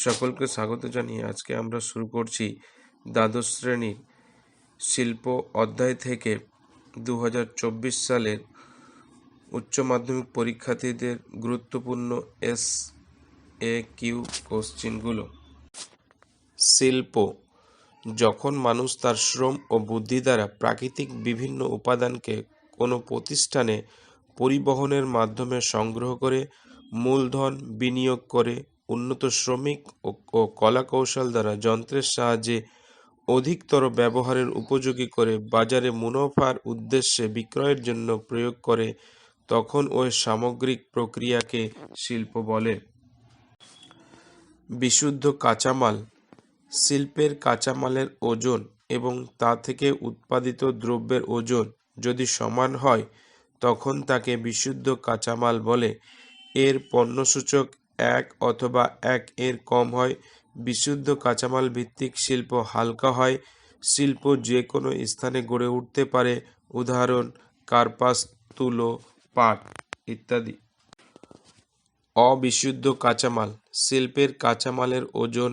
সকলকে স্বাগত জানিয়ে আজকে আমরা শুরু করছি দ্বাদশ শ্রেণীর শিল্প অধ্যায় থেকে 2024 সালের উচ্চ মাধ্যমিক পরীক্ষার্থীদের গুরুত্বপূর্ণ SAQ কোশ্চেনগুলো। শিল্প: যখন মানুষ তার শ্রম ও বুদ্ধি দ্বারা প্রাকৃতিক বিভিন্ন উপাদানকে কোনো প্রতিষ্ঠানে পরিবহনের মাধ্যমে সংগ্রহ করে মূলধন বিনিয়োগ করে উন্নত শ্রমিক ও কলাকৌশল দ্বারা যন্ত্রের সাহায্যে অধিকতর ব্যবহারের উপযোগী করে বাজারে মুনাফার উদ্দেশ্যে বিক্রয়ের জন্য প্রয়োগ করে, তখন ওই সামগ্রিক প্রক্রিয়াকে শিল্প বলে। বিশুদ্ধ কাঁচামাল: শিল্পের কাঁচামালের ওজন এবং তা থেকে উৎপাদিত দ্রব্যের ওজন যদি সমান হয় তখন তাকে বিশুদ্ধ কাঁচামাল বলে। এর পণ্যসূচক 1 অথবা 1 এর কম হয়। বিশুদ্ধ কাঁচামাল ভিত্তিক শিল্প হালকা হয়। শিল্প যে কোনো স্থানে গড়ে উঠতে পারে, উদাহরণ কার্পাস, তুলো, পাট ইত্যাদি। অবিশুদ্ধ কাঁচামাল: শিল্পের কাঁচামালের ওজন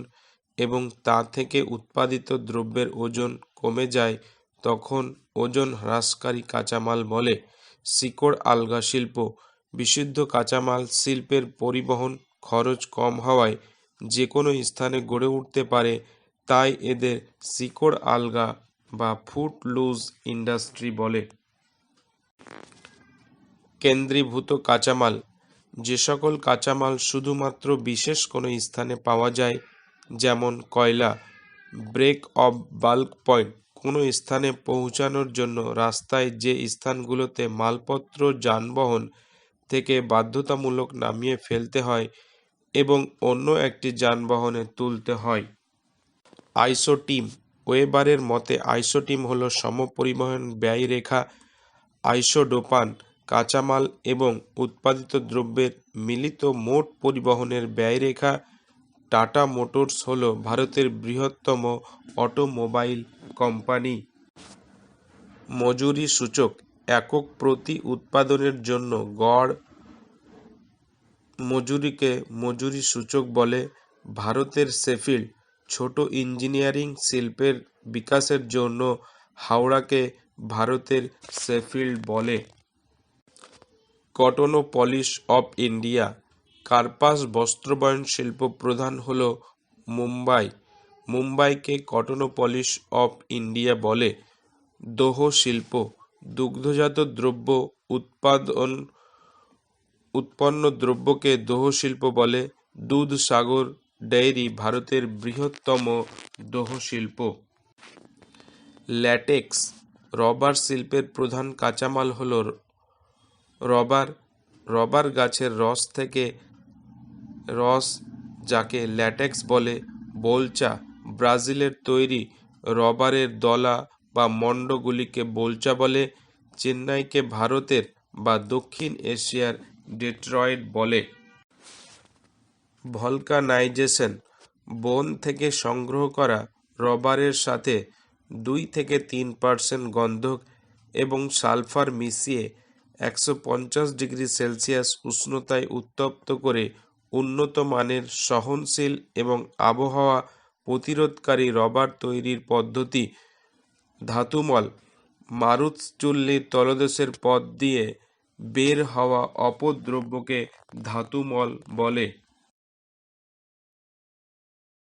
এবং তা থেকে উৎপাদিত দ্রব্যের ওজন কমে যায়, তখন ওজন হ্রাসকারী কাঁচামাল বলে। শিকড় আলগা শিল্প: বিশুদ্ধ কাঁচামাল শিল্পের পরিবহন খরচ কম হওয়ায় যে কোনো স্থানে গড়ে উঠতে পারে, তাই এদের শিকড় আলগা বা ফুট লুজ ইন্ডাস্ট্রি বলে। কেন্দ্রীভূত কাঁচামাল: যে সকল কাঁচামাল শুধুমাত্র বিশেষ কোনো স্থানে পাওয়া যায়, যেমন কয়লা। ব্রেক অফ বাল্ক পয়েন্ট: কোনো স্থানে পৌঁছানোর জন্য রাস্তায় যে স্থানগুলোতে মালপত্র যানবাহন থেকে বাধ্যতামূলক নামিয়ে ফেলতে হয় এবং অন্য একটি যানবাহনে তুলতে হয়। আইসোটিম: ওয়েবারের মতে আইসোটিম হল সমপরিবহন ব্যয় রেখা। আইসোডোপান: কাঁচামাল এবং উৎপাদিত দ্রব্যের মিলিত মোট পরিবহনের ব্যয়রেখা। টাটা মোটরস হল ভারতের বৃহত্তম অটোমোবাইল কোম্পানি। মজুরি সূচক: একক প্রতি উৎপাদনের জন্য গড় মজুরিকে মজুরি সূচক বলে। ভারতের শেফিল্ড ছোট ইঞ্জিনিয়ারিং শিল্পের বিকাশের জন্য হাওড়াকে ভারতের শেফিল্ড বলে। Cottonopolis of India: কার্পাস বস্ত্রবয়ন শিল্প প্রধান হল মুম্বাই। মুম্বাইকে cottonopolis of India বলে। দোহ শিল্প: দুগ্ধজাত দ্রব্য উৎপন্ন দ্রব্যকে দোহ শিল্প বলে। দুধসাগর ডেইরি ভারতের বৃহত্তম দোহ শিল্প। ল্যাটেক্স: রবার শিল্পের প্রধান কাঁচামাল হল রবার। রবার গাছের রস থেকে রস, যাকে ল্যাটেক্স বলে। বোলচা: ব্রাজিলের তৈরি রবারের দলা বা মণ্ডগুলিকে বোলচা বলে। চেন্নাইকে ভারতের বা দক্ষিণ এশিয়ার ডেট্রয়েট বলে। ভলকানাইজেশন: বন থেকে সংগ্রহ করা রবারের সাথে 2 থেকে 3% গন্ধক এবং সালফার মিশিয়ে 150°C উষ্ণতায় উত্তপ্ত করে উন্নত মানের সহনশীল এবং আবহাওয়া প্রতিরোধকারী রবার তৈরির পদ্ধতি। ধাতুমল: মারুতচুল্লির তলদেশের পথ দিয়ে বের হওয়া অপদ্রব্যকে ধাতুমল বলে।